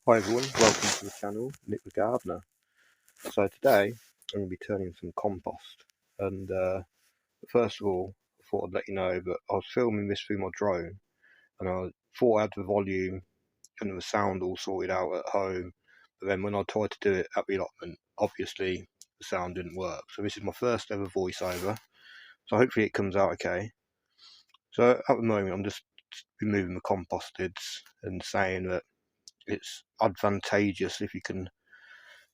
Hi everyone, welcome to the channel, Nick the Gardener. So today I'm going to be turning some compost, and first of all I thought I'd let you know that I was filming this through my drone, and I thought I had the volume and the sound all sorted out at home, but then when I tried to do it at the allotment, obviously the sound didn't work. So this is my first ever voiceover, so hopefully it comes out okay. So at the moment I'm just removing the compost lids and saying that it's advantageous if you can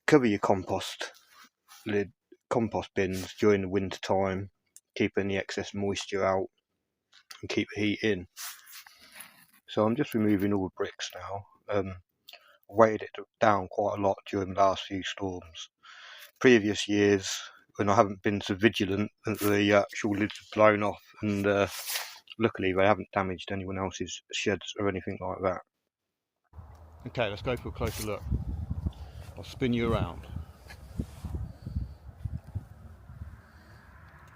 cover your compost bins during the winter time, keeping the excess moisture out and keep the heat in. So I'm just removing all the bricks now. I weighted it down quite a lot during the last few storms. Previous years, when I haven't been so vigilant, the actual lids have blown off, and luckily they haven't damaged anyone else's sheds or anything like that. Okay, let's go for a closer look. I'll spin you around.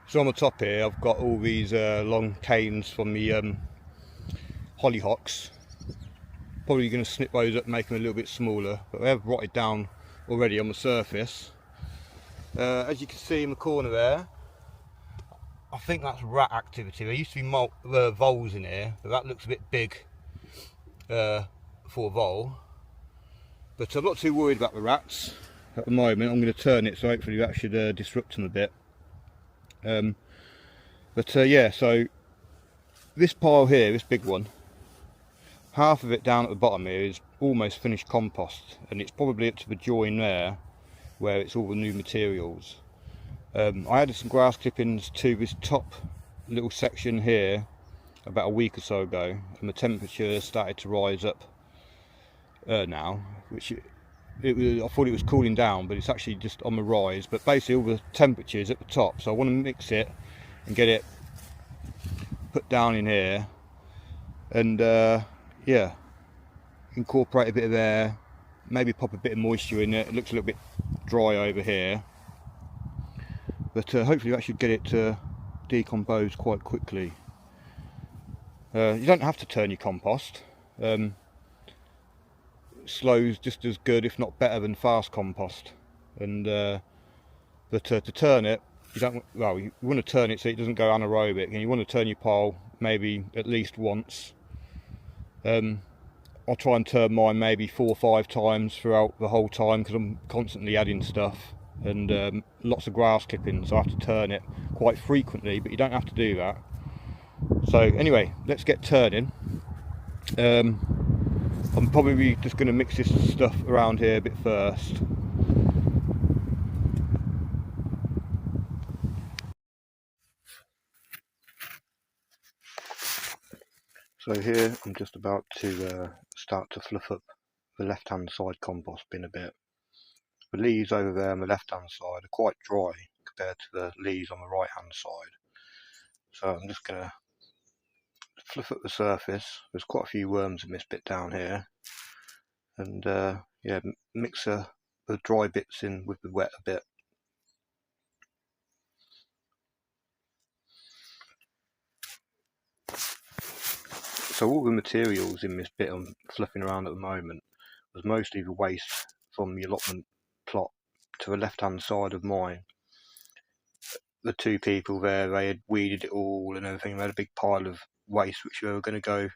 So on the top here I've got all these long canes from the hollyhocks. Probably going to snip those up, make them a little bit smaller, but they have rotted down already on the surface. As you can see in the corner there, I think that's rat activity. There used to be voles in here, but that looks a bit big for a vole. But I'm not too worried about the rats at the moment. I'm going to turn it, so hopefully that should disrupt them a bit. Yeah, so this pile here, this big one, half of it down at the bottom here is almost finished compost, and it's probably up to the join there where it's all the new materials. I added some grass clippings to this top little section here about a week or so ago, and the temperature started to rise up now, which I thought it was cooling down, but it's actually just on the rise. But basically all the temperature is at the top, so I want to mix it and get it put down in here, and yeah, incorporate a bit of air, maybe pop a bit of moisture in it. It looks a little bit dry over here, but hopefully that should get it to decompose quite quickly. You don't have to turn your compost. Slow's just as good, if not better, than fast compost. And but to turn it, you want to turn it so it doesn't go anaerobic, and you want to turn your pile maybe at least once. I'll try and turn mine maybe 4 or 5 times throughout the whole time, because I'm constantly adding stuff, and lots of grass clippings, so I have to turn it quite frequently, but you don't have to do that. So anyway, let's get turning. I'm probably just going to mix this stuff around here a bit first. So here I'm just about to start to fluff up the left hand side compost bin a bit. The leaves over there on the left hand side are quite dry compared to the leaves on the right hand side. So I'm just going to fluff up the surface. There's quite a few worms in this bit down here, and yeah, mix the dry bits in with the wet a bit. So all the materials in this bit I'm fluffing around at the moment was mostly the waste from the allotment plot to the left hand side of mine. The two people there, they had weeded it all and everything. They had a big pile of waste which they were going to go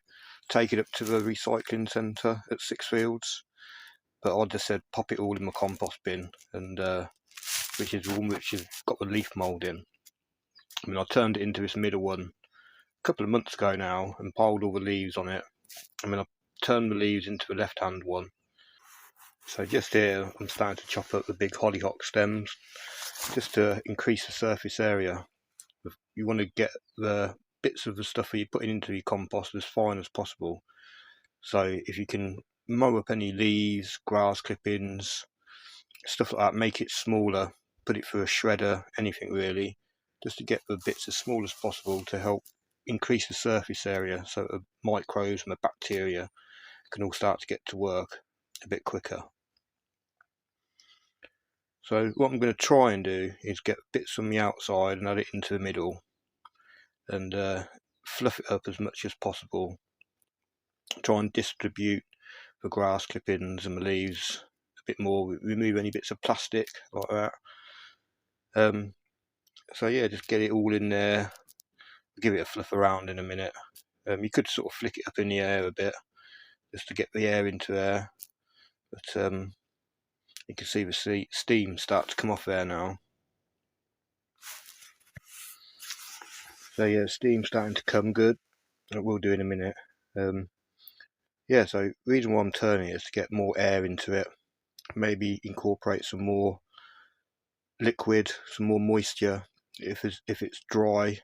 take it up to the recycling centre at Sixfields, but I just said pop it all in my compost bin, and which is got the leaf mould in. I mean, I turned it into this middle one a couple of months ago now and piled all the leaves on it. I mean, I turned the leaves into the left hand one. So just here I'm starting to chop up the big hollyhock stems just to increase the surface area. You want to get the bits of the stuff that you're putting into your compost as fine as possible. So if you can mow up any leaves, grass clippings, stuff like that, make it smaller, put it through a shredder, anything really, just to get the bits as small as possible to help increase the surface area so the microbes and the bacteria can all start to get to work a bit quicker. So what I'm going to try and do is get bits from the outside and add it into the middle, and fluff it up as much as possible. Try and distribute the grass clippings and the leaves a bit more, remove any bits of plastic like that. So yeah, just get it all in there, give it a fluff around in a minute. You could sort of flick it up in the air a bit just to get the air into there, but you can see the steam start to come off there now. So yeah, steam's starting to come good. It will do in a minute. Yeah, so the reason why I'm turning it is to get more air into it, maybe incorporate some more liquid, some more moisture if it's dry.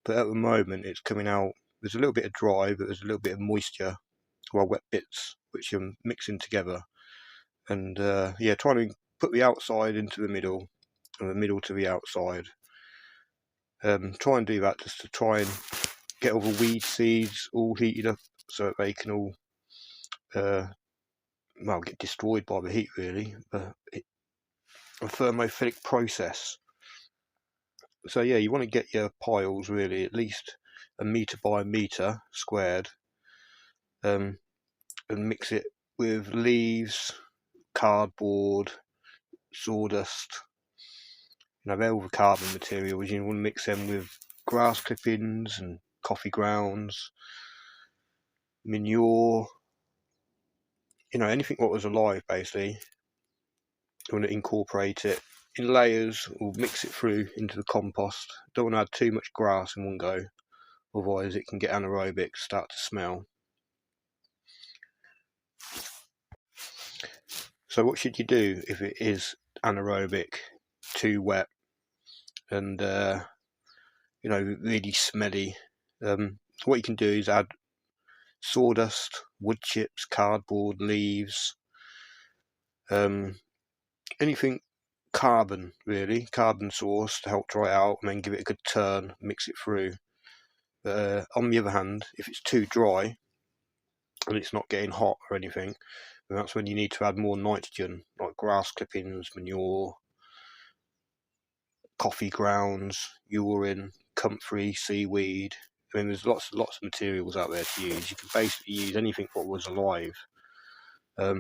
But at the moment it's coming out, there's a little bit of dry, but there's a little bit of moisture, well, wet bits, which I'm mixing together. And yeah, trying to put the outside into the middle and the middle to the outside. Try and do that just to try and get all the weed seeds all heated up so that they can all well, get destroyed by the heat, really. A thermophilic process. So yeah, you want to get your piles really at least a metre by a metre squared, and mix it with leaves, cardboard, sawdust. They're all the carbon materials. You want to mix them with grass clippings and coffee grounds, manure, anything what was alive basically. You want to incorporate it in layers or mix it through into the compost. Don't want to add too much grass in one go, otherwise it can get anaerobic, start to smell. So what should you do if it is anaerobic, too wet, and really smelly? What you can do is add sawdust, wood chips, cardboard, leaves, anything carbon really, carbon source to help dry it out, and then give it a good turn, mix it through. On the other hand, if it's too dry and it's not getting hot or anything, then that's when you need to add more nitrogen, like grass clippings, manure, coffee grounds, urine, comfrey, seaweed. I mean, there's lots of materials out there to use. You can basically use anything that was alive. I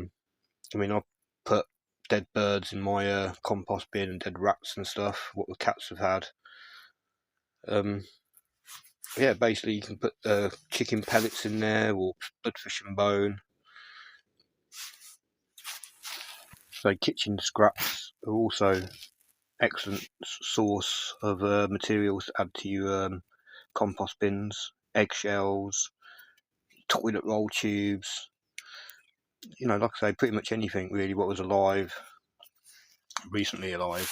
mean, I've put dead birds in my compost bin and dead rats and stuff, what the cats have had. Yeah, basically you can put chicken pellets in there, or bloodfish and bone. So kitchen scraps are also excellent source of materials to add to your compost bins. Eggshells, toilet roll tubes, like I say, pretty much anything really what was alive, recently alive.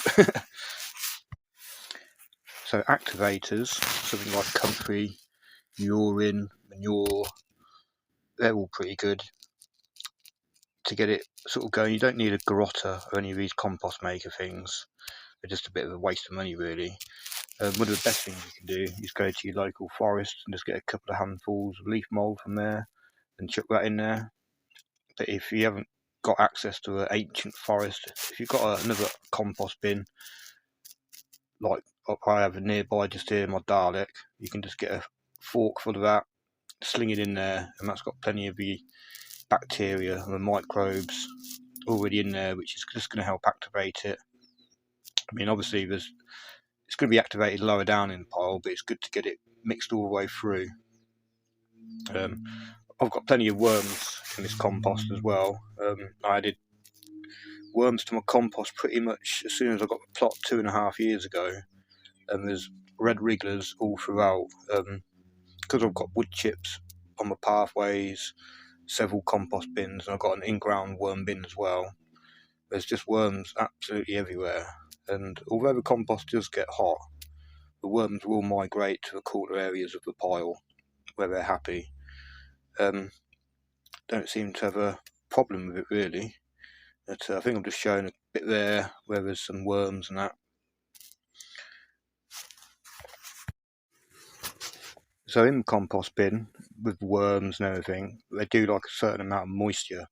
So activators, something like comfrey, urine, manure, they're all pretty good to get it sort of going. You don't need a grotta or any of these compost maker things. They're just a bit of a waste of money really. One of the best things you can do is go to your local forest and just get a couple of handfuls of leaf mould from there and chuck that in there. But if you haven't got access to an ancient forest, if you've got another compost bin like I have nearby just here in my Dalek, you can just get a fork full of that, sling it in there, and that's got plenty of the bacteria and the microbes already in there, which is just going to help activate it. I mean, obviously it's going to be activated lower down in the pile, but it's good to get it mixed all the way through. I've got plenty of worms in this compost as well. I added worms to my compost pretty much as soon as I got the plot 2.5 years ago, and there's red wrigglers all throughout. Because I've got wood chips on my pathways, several compost bins, and I've got an in-ground worm bin as well. There's just worms absolutely everywhere, and although the compost does get hot, the worms will migrate to the cooler areas of the pile where they're happy. Don't seem to have a problem with it really, but I think I'm just showing a bit there where there's some worms and that. So in the compost bin with worms and everything, they do like a certain amount of moisture,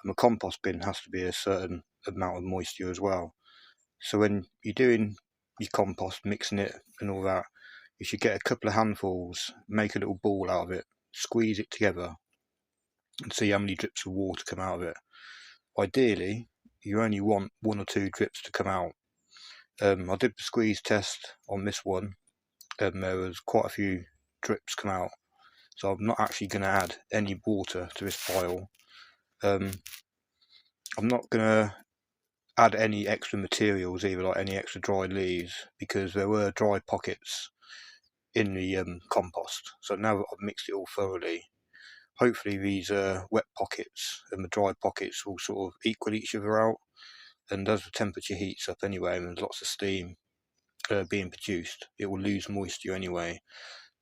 and the compost bin has to be a certain amount of moisture as well. So when you're doing your compost, mixing it and all that, you should get a couple of handfuls, make a little ball out of it, squeeze it together, and see how many drips of water come out of it. Ideally, you only want 1 or 2 drips to come out. I did the squeeze test on this one, and there was quite a few drips come out, so I'm not actually going to add any water to this pile. I'm not going to add any extra materials either, like any extra dried leaves, because there were dry pockets in the compost. So now that I've mixed it all thoroughly, hopefully these wet pockets and the dry pockets will sort of equal each other out, and as the temperature heats up anyway and there's lots of steam being produced, it will lose moisture anyway.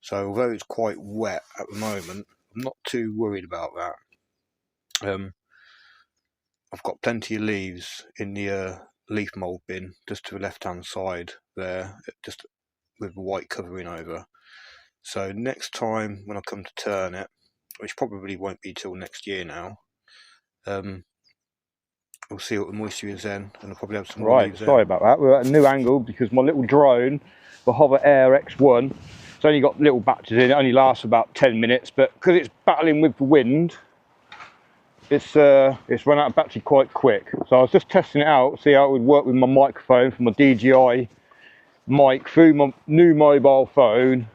So although it's quite wet at the moment, I'm not too worried about that. I've got plenty of leaves in the leaf mould bin just to the left hand side there, just with the white covering over. So next time when I come to turn it, which probably won't be till next year now, we'll see what the moisture is then, and I'll probably have some more leaves. Sorry about that, we're at a new angle because my little drone, the Hover Air X1, it's only got little batteries in, it only lasts about 10 minutes, but because it's battling with the wind, it's run out of battery quite quick. So I was just testing it out, see how it would work with my microphone from my DJI mic through my new mobile phone,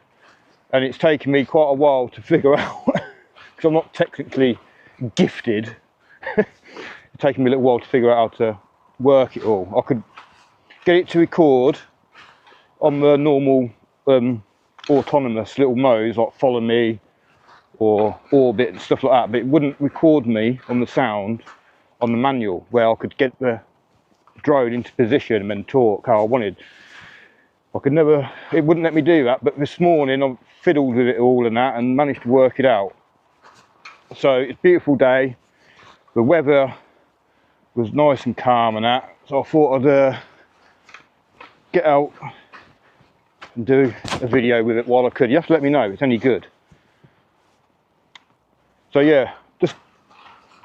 and it's taken me quite a while to figure out, because I'm not technically gifted. It's taken me a little while to figure out how to work it all. I could get it to record on the normal autonomous little modes like Follow Me or Orbit and stuff like that, but it wouldn't record me on the sound on the manual, where I could get the drone into position and then talk how I wanted. I could never, it wouldn't let me do that, but this morning I fiddled with it all and that and managed to work it out. So it's a beautiful day, the weather was nice and calm and that, so I thought I'd get out and do a video with it while I could. You have to let me know if it's any good. So yeah, just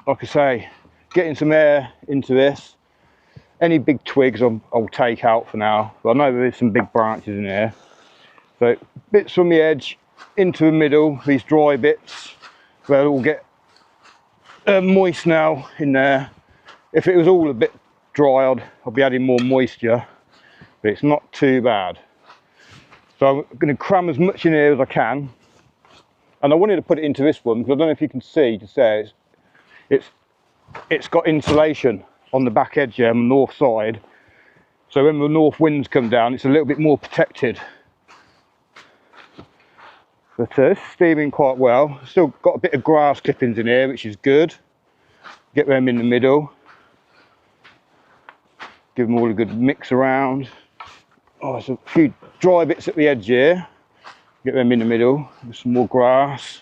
like I say, getting some air into this. Any big twigs I'll take out for now, but I know there is some big branches in there. So bits from the edge into the middle, these dry bits, they'll all get moist now in there. If it was all a bit dry, I'd be adding more moisture, but it's not too bad. So I'm going to cram as much in here as I can. And I wanted to put it into this one because I don't know if you can see just there, it's got insulation on the back edge here on the north side, so when the north winds come down it's a little bit more protected. But it's steaming quite well. Still got a bit of grass clippings in here, which is good. Get them in the middle, give them all a good mix around. Oh, there's a few dry bits at the edge here. Get them in the middle with some more grass.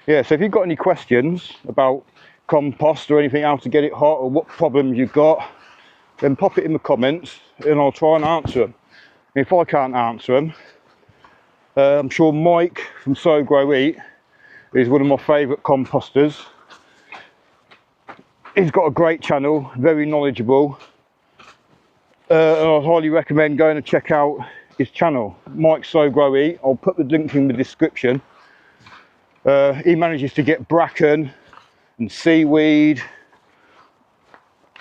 Yeah, so if you've got any questions about compost or anything, how to get it hot or what problems you've got, then pop it in the comments and I'll try and answer them. And if I can't answer them, I'm sure Mike from Sow Grow Eat is one of my favourite composters. He's got a great channel, very knowledgeable. And I highly recommend going and check out his channel, Mike Sow Grow Eat. I'll put the link in the description. He manages to get bracken and seaweed,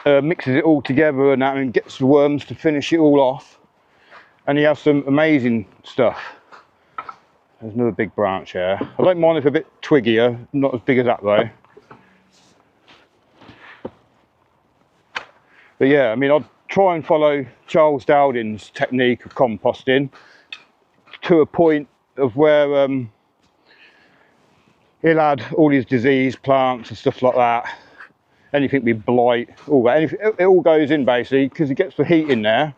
mixes it all together and that, and gets the worms to finish it all off. And he has some amazing stuff. There's another big branch here. I don't mind if it's a bit twiggier, not as big as that though. But yeah, I mean, I'd try and follow Charles Dowding's technique of composting to a point of where he'll add all his diseased plants and stuff like that. Anything with blight, all that. Anything, it all goes in basically, because it gets the heat in there.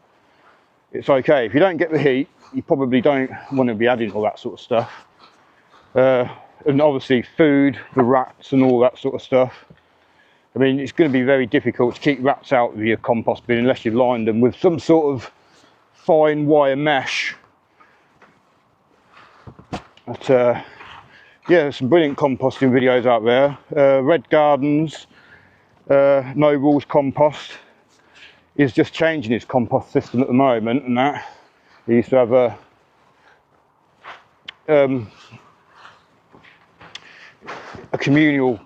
It's okay. If you don't get the heat, you probably don't want to be adding all that sort of stuff. And obviously food, the rats and all that sort of stuff. I mean, it's going to be very difficult to keep rats out of your compost bin unless you've lined them with some sort of fine wire mesh. But yeah, there's some brilliant composting videos out there. Red Gardens, No Rules Compost is just changing his compost system at the moment, and that he used to have a communal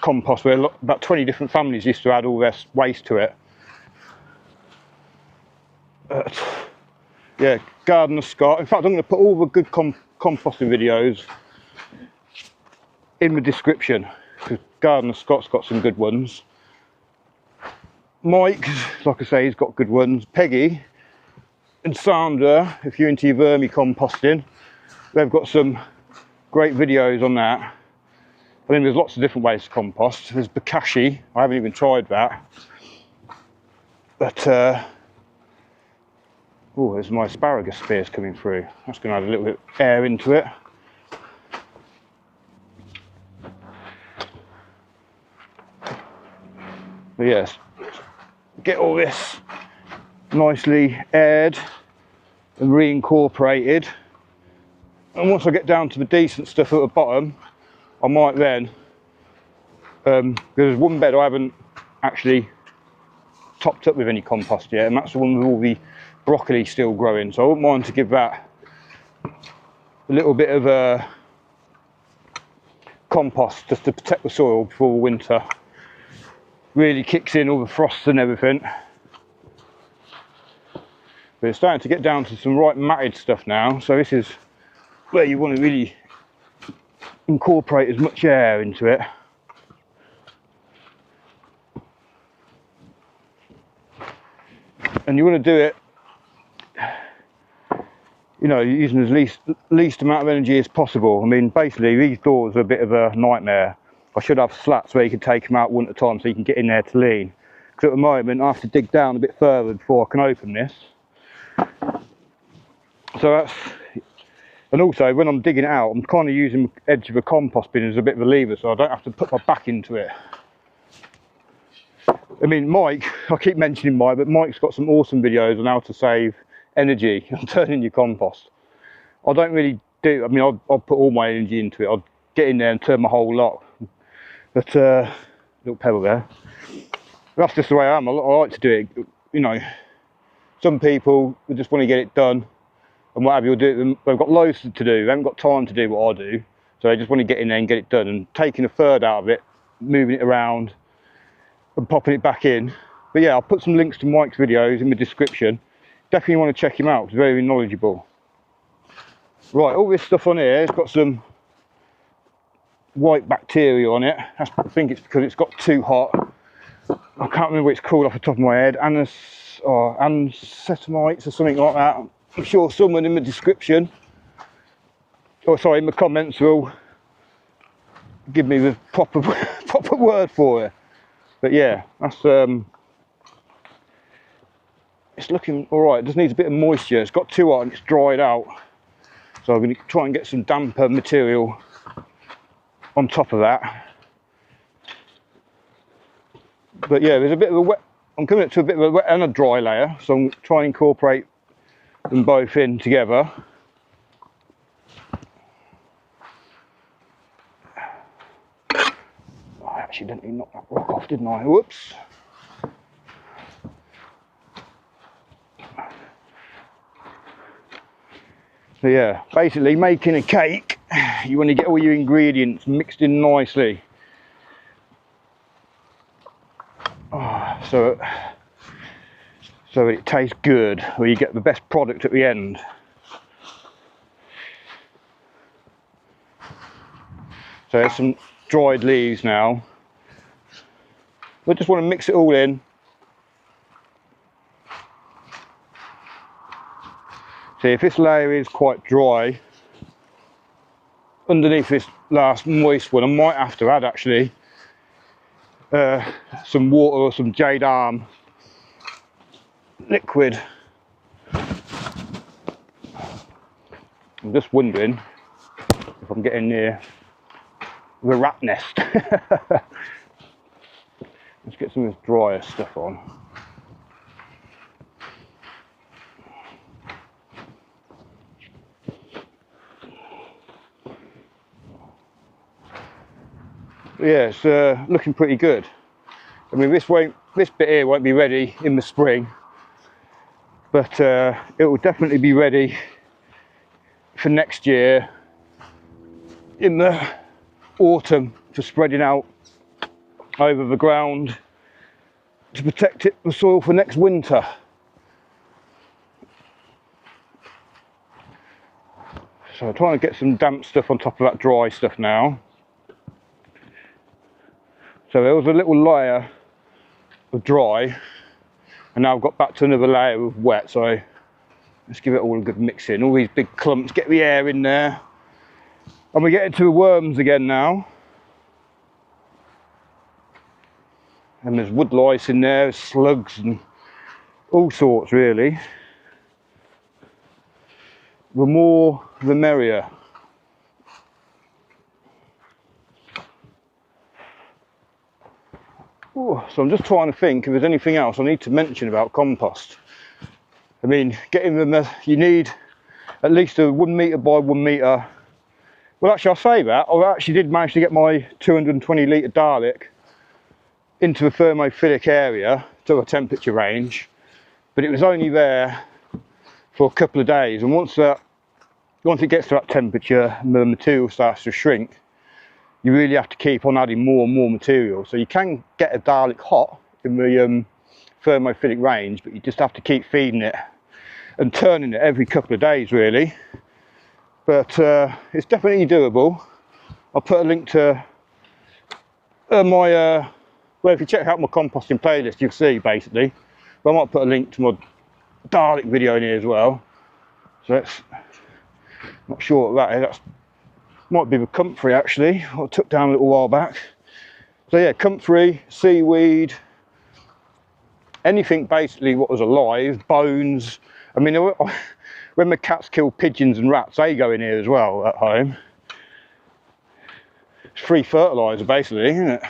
compost where about 20 different families used to add all their waste to it. Yeah, Gardener Scott. In fact, I'm going to put all the good composting videos in the description, because Gardener Scott's got some good ones. Mike, like I say, he's got good ones. Peggy and Sandra, if you're into your vermicomposting, they've got some great videos on that. I mean, there's lots of different ways to compost. There's bokashi, I haven't even tried that. But, oh, there's my asparagus spears coming through. That's going to add a little bit of air into it. But yes, get all this nicely aired and reincorporated. And once I get down to the decent stuff at the bottom, I might then, there's one bed I haven't actually topped up with any compost yet, and that's the one with all the broccoli still growing, so I wouldn't mind to give that a little bit of a compost just to protect the soil before winter really kicks in, all the frosts and everything. But it's starting to get down to some right matted stuff now, so this is where you want to really incorporate as much air into it. And you want to do it, you know, using as least amount of energy as possible. I mean, basically these doors are a bit of a nightmare. I should have slats where you can take them out one at a time so you can get in there to lean. Because at the moment I have to dig down a bit further before I can open this. So that's, and also when I'm digging it out, I'm kind of using the edge of a compost bin as a bit of a lever, so I don't have to put my back into it. I mean, Mike, I keep mentioning Mike, but Mike's got some awesome videos on how to save energy and turning your compost. I don't really do, I mean, I'll put all my energy into it. I'll get in there and turn my whole lot. But, little pebble there. That's just the way I am. I like to do it. You know, some people just want to get it done and whatever you'll do, they've got loads to do. They haven't got time to do what I do. So they just want to get in there and get it done, and taking a third out of it, moving it around and popping it back in. But yeah, I'll put some links to Mike's videos in the description. Definitely want to check him out, he's very knowledgeable. Right, all this stuff on here has got some white bacteria on it. I think it's because it's got too hot. I can't remember what it's called off the top of my head. Ancetamites or something like that. I'm sure someone in the description, or sorry, in the comments, will give me the proper word for it. But yeah, that's it's looking all right. It just needs a bit of moisture. It's got too hot and it's dried out. So I'm going to try and get some damper material on top of that. But yeah, there's a bit of a wet, I'm coming up to a bit of a wet and a dry layer, so I'm trying to incorporate them both in together. I accidentally knocked that rock off, didn't I? Whoops. So yeah, basically making a cake, you want to get all your ingredients mixed in nicely. So it tastes good, or you get the best product at the end. So there's some dried leaves now. We just want to mix it all in. See, if this layer is quite dry, underneath this last moist one, I might have to add actually some water or some jade arm liquid. I'm just wondering if I'm getting near the rat nest. Let's get some of this drier stuff on. Yeah, it's looking pretty good. I mean, this bit here won't be ready in the spring, but it will definitely be ready for next year in the autumn for spreading out over the ground to protect the soil for next winter. So I'm trying to get some damp stuff on top of that dry stuff now. So there was a little layer of dry, and now I've got back to another layer of wet, so let's give it all a good mix in. All these big clumps, get the air in there. And we're getting to the worms again now. And there's wood lice in there, slugs and all sorts really. The more the merrier. Ooh, so I'm just trying to think if there's anything else I need to mention about compost. I mean, getting them, you need at least a 1 metre by 1 metre. Well, actually, I'll say that. I actually did manage to get my 220 litre Dalek into a thermophilic area to a temperature range, but it was only there for a couple of days. And once it gets to that temperature and the material starts to shrink, you really have to keep on adding more and more material. So you can get a Dalek hot in the thermophilic range, but you just have to keep feeding it and turning it every couple of days really. But it's definitely doable. I'll put a link to my well, if you check out my composting playlist, you'll see basically. But I might put a link to my Dalek video in here as well. So that's not sure what that is. That's might be the comfrey actually, I took down a little while back. So yeah, comfrey, seaweed, anything basically what was alive, bones. I mean, when the cats kill pigeons and rats, they go in here as well at home. It's free fertiliser basically, isn't it?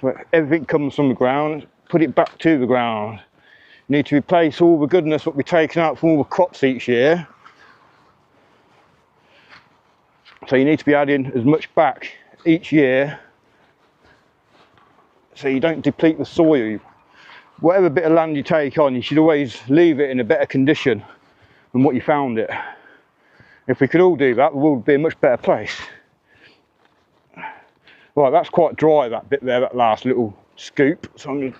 Where everything comes from the ground, put it back to the ground. You need to replace all the goodness that we're taking out from all the crops each year. So you need to be adding as much back each year so you don't deplete the soil. Whatever bit of land you take on, you should always leave it in a better condition than what you found it. If we could all do that, the world would be a much better place. Right, that's quite dry, that bit there, that last little scoop. So there's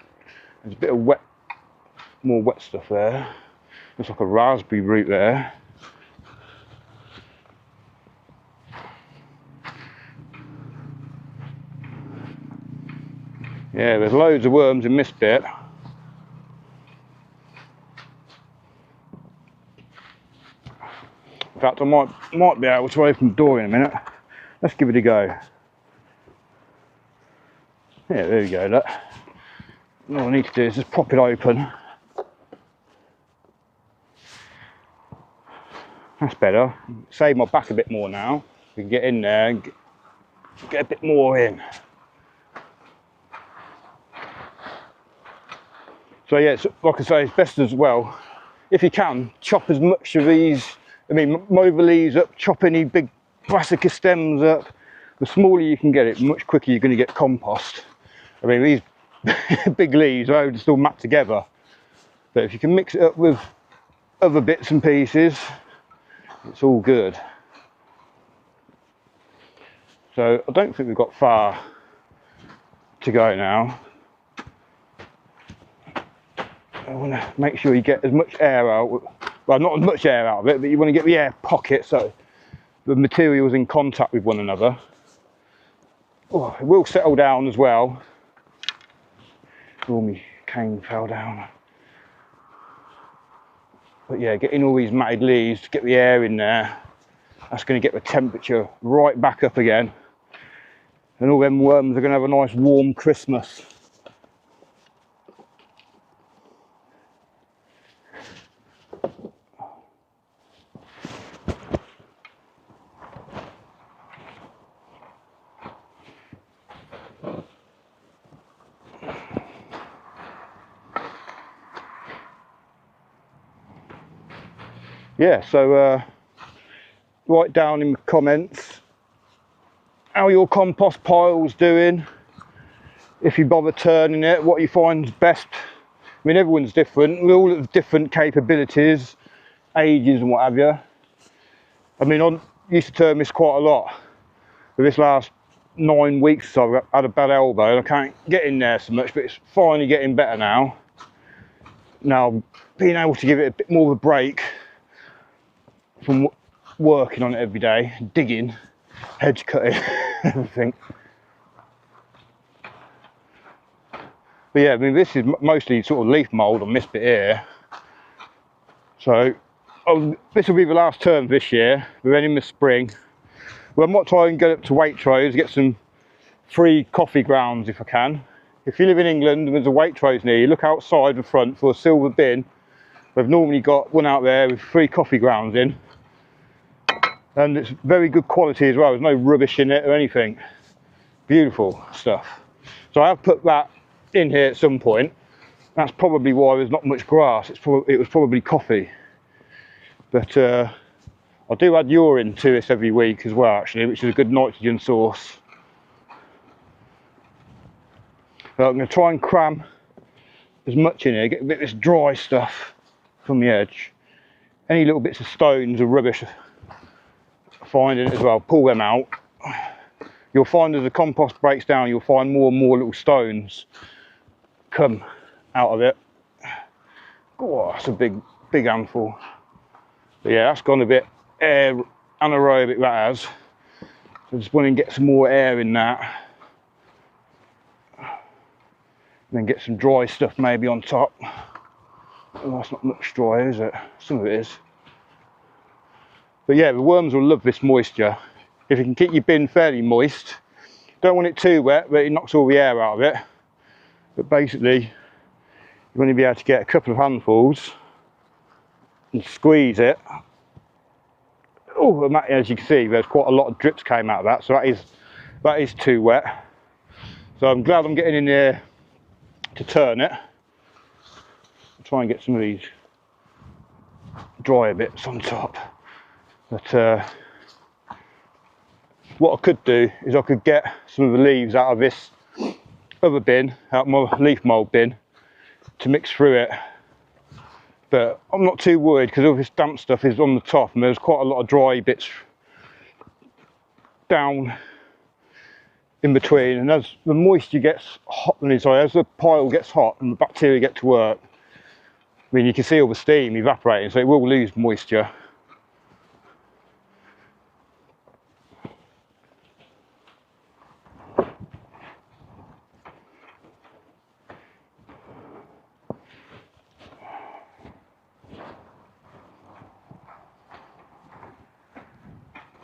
a bit of wet, more wet stuff there. Looks like a raspberry root there. Yeah, there's loads of worms in this bit. In fact, I might be able to open the door in a minute. Let's give it a go. Yeah, there we go, look. All I need to do is just pop it open. That's better. Save my back a bit more now. We can get in there and get a bit more in. So yeah, like I say, it's best as well, if you can, chop as much of these, I mean, mow the leaves up, chop any big brassica stems up. The smaller you can get it, much quicker you're going to get compost. I mean, these big leaves are just all mapped together. But if you can mix it up with other bits and pieces, it's all good. So I don't think we've got far to go now. I want to make sure you get as much air out, well, not as much air out of it, but you want to get the air pocket so the material's in contact with one another. Oh, it will settle down as well. Oh, my cane fell down. But yeah, getting all these matted leaves to get the air in there, that's going to get the temperature right back up again. And all them worms are going to have a nice warm Christmas. Yeah, so write down in the comments how your compost pile's doing, if you bother turning it, what you find best. I mean, everyone's different, we all have different capabilities, ages and what have you. I mean, I used to turn this quite a lot, But this last 9 weeks so I've had a bad elbow and I can't get in there so much, but it's finally getting better now. Now, being able to give it a bit more of a break from working on it every day, digging, hedge cutting, everything. But yeah, I mean, this is mostly sort of leaf mould on this bit here. So this will be the last term this year. We're then in the spring. Well, I might try and get up to Waitrose, get some free coffee grounds if I can. If you live in England and there's a Waitrose near you, look outside the front for a silver bin. They've normally got one out there with free coffee grounds in. And it's very good quality as well. There's no rubbish in it or anything. Beautiful stuff. So I have put that in here at some point. That's probably why there's not much grass. It was probably coffee. But I do add urine to this every week as well, actually, which is a good nitrogen source. So I'm going to try and cram as much in here, get a bit of this dry stuff from the edge. Any little bits of stones or rubbish I find in it as well, pull them out. You'll find as the compost breaks down, you'll find more and more little stones come out of it. Oh, that's a big handful. But yeah, that's gone a bit anaerobic, that has. So I just want to get some more air in that. And then get some dry stuff maybe on top. Oh, that's not much dry, is it? Some of it is. But yeah, the worms will love this moisture. If you can keep your bin fairly moist, don't want it too wet, but it knocks all the air out of it. But basically, you're going to be able to get a couple of handfuls and squeeze it. Oh, and that, as you can see, there's quite a lot of drips came out of that, so that is too wet. So I'm glad I'm getting in there to turn it. I'll try and get some of these drier bits on top. But what I could do is I could get some of the leaves out of this other bin, out of my leaf mould bin, to mix through it. But I'm not too worried because all this damp stuff is on the top and there's quite a lot of dry bits down in between. And as the moisture gets hot, as the pile gets hot and the bacteria get to work, I mean, you can see all the steam evaporating, so it will lose moisture.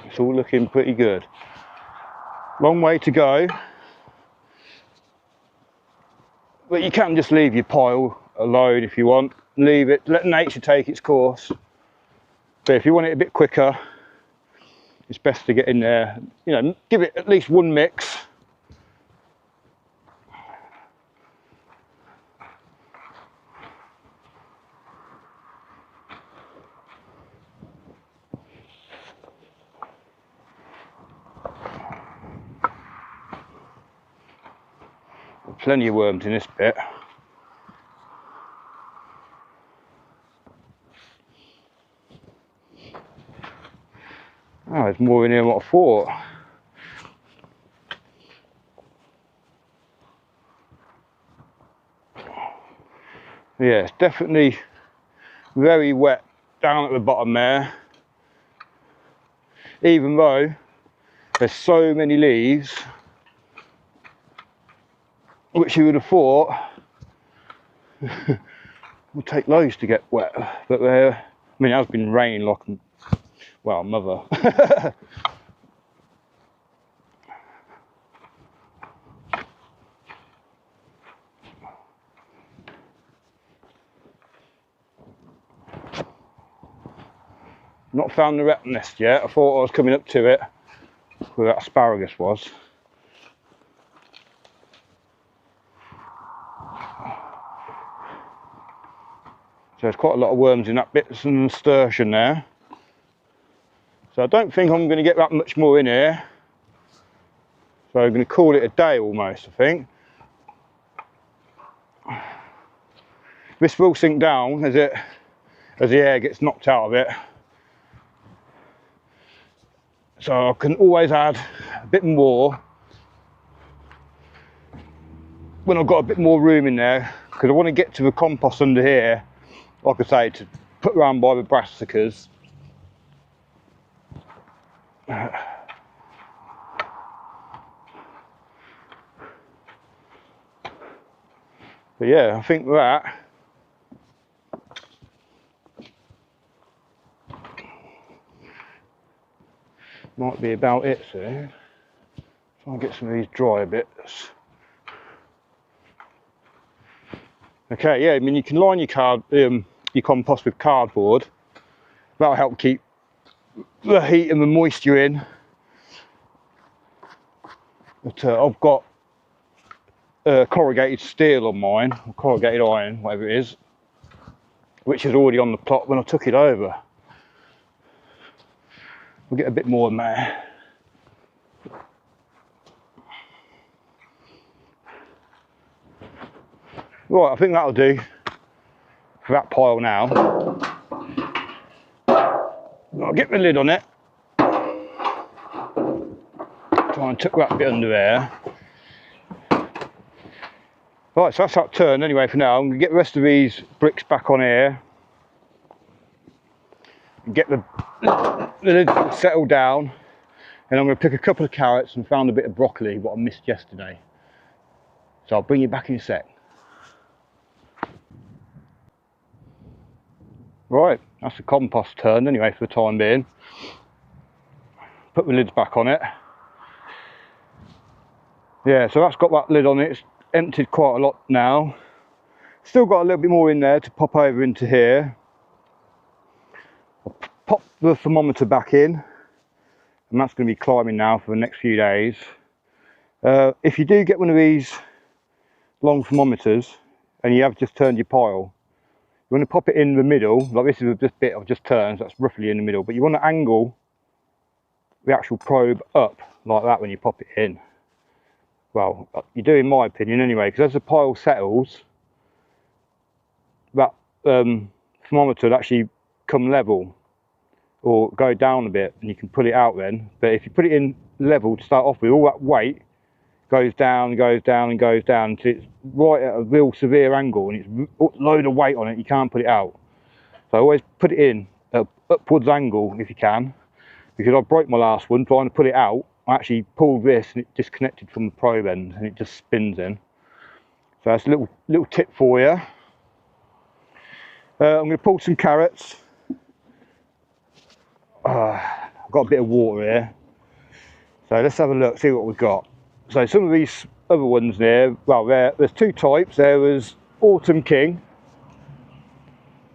It's all looking pretty good. Long way to go, but you can just leave your pile alone if you want. Leave it, let nature take its course. But if you want it a bit quicker, it's best to get in there, you know, give it at least one mix. Plenty of worms in this bit. Oh, there's more in here than what I thought. Yeah, it's definitely very wet down at the bottom there. Even though there's so many leaves, which you would have thought would take loads to get wet, but I mean, it has been raining like, well, mother. Not found the rat nest yet. I thought I was coming up to it where that asparagus was. So there's quite a lot of worms in that bit, some nasturtium there. So I don't think I'm going to get that much more in here. So I'm going to call it a day almost, I think. This will sink down as the air gets knocked out of it. So I can always add a bit more when I've got a bit more room in there, because I want to get to the compost under here, like I say, to put around by the brassicas. But yeah, I think that might be about it soon. Try and get some of these drier bits. Okay, yeah, I mean you can line your compost with cardboard. That'll help keep the heat and the moisture in. But I've got corrugated steel on mine, or corrugated iron, whatever it is, which is already on the plot when I took it over. We'll get a bit more in there. Right, I think that'll do for that pile now. I'll get the lid on it. Try and tuck that bit under there. Right, so that's that turned anyway for now. I'm going to get the rest of these bricks back on here. Get the lid settled down. And I'm going to pick a couple of carrots and found a bit of broccoli, what I missed yesterday. So I'll bring you back in a sec. Right, that's the compost turned anyway for the time being. Put the lids back on it. Yeah, so that's got that lid on it. It's emptied quite a lot now. Still got a little bit more in there to pop over into here. I'll pop the thermometer back in, and that's going to be climbing now for the next few days. If you do get one of these long thermometers and you have just turned your pile, you want to pop it in the middle, like this is this bit I've just turned, so that's roughly in the middle, but you want to angle the actual probe up like that when you pop it in. Well, you do in my opinion anyway, because as the pile settles, that thermometer will actually come level or go down a bit, and you can pull it out then. But if you put it in level to start off with, all that weight goes down, goes down and goes down until it's right at a real severe angle, and it's a load of weight on it, you can't put it out. So I always put it in at upwards angle if you can, because I broke my last one trying to put it out. I actually pulled this and it disconnected from the probe end and it just spins in. So that's a little tip for you. I'm going to pull some carrots. I've got a bit of water here. So let's have a look, see what we've got. So some of these other ones there, well there's two types. There was Autumn King,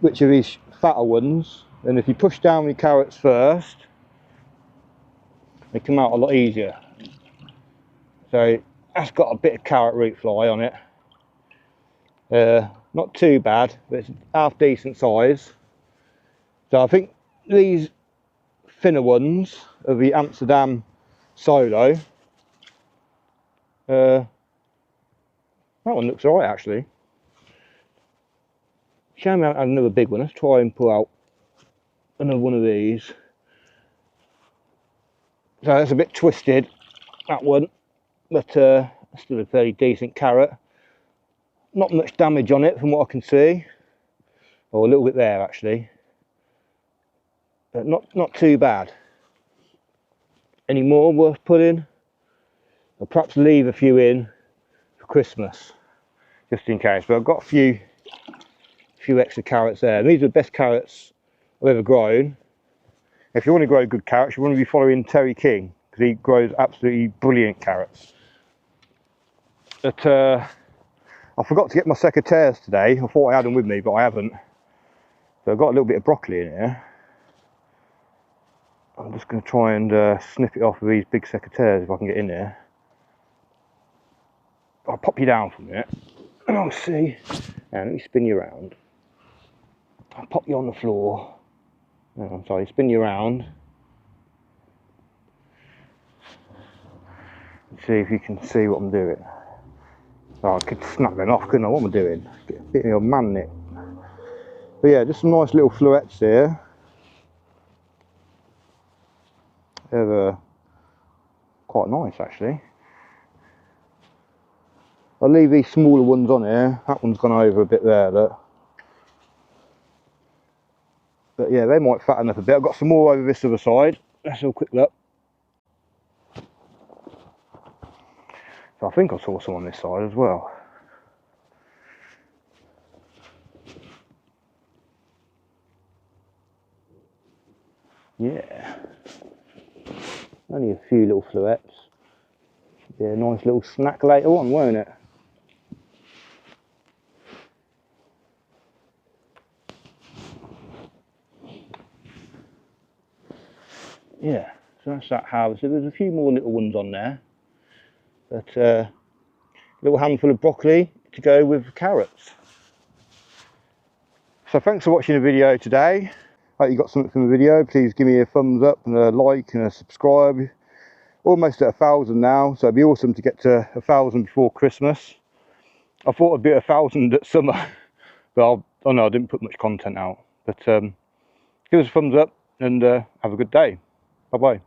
which are these fatter ones. And if you push down the carrots first, they come out a lot easier. So that's got a bit of carrot root fly on it. Not too bad, but it's half decent size. So I think these thinner ones are the Amsterdam Solo. That one looks alright actually. Shame I haven't had another big one. Let's try and pull out another one of these. So that's a bit twisted, that one, but still a very decent carrot. Not much damage on it from what I can see, or a little bit there actually, but not too bad. Any more worth putting? I'll perhaps leave a few in for Christmas, just in case. But I've got a few extra carrots there. And these are the best carrots I've ever grown. If you want to grow good carrots, you want to be following Terry King, because he grows absolutely brilliant carrots. But I forgot to get my secateurs today. I thought I had them with me, but I haven't. So I've got a little bit of broccoli in here. I'm just going to try and snip it off with these big secateurs if I can get in there. I'll pop you down for a minute and I'll see. And let me spin you around. I'll pop you on the floor. Oh, I'm sorry, spin you around. See if you can see what I'm doing. Oh, I could snap them off, couldn't I? What am I doing? Get a bit of your man knit. But yeah, just some nice little florets here. They're quite quite nice actually. I'll leave these smaller ones on here. That one's gone over a bit there, look. But yeah, they might fatten up a bit. I've got some more over this other side. Let's have a quick look. So I think I saw some on this side as well. Yeah. Only a few little fluettes. Should be a nice little snack later on, won't it? Yeah, so that's that harvested. There's a few more little ones on there. But a little handful of broccoli to go with carrots. So thanks for watching the video today. Hope you got something from the video. Please give me a thumbs up and a like and a subscribe. Almost at 1,000 now, so it'd be awesome to get to 1,000 before Christmas. I thought I'd be at 1,000 at summer, but oh no, I didn't put much content out. But give us a thumbs up and have a good day. Bye bye.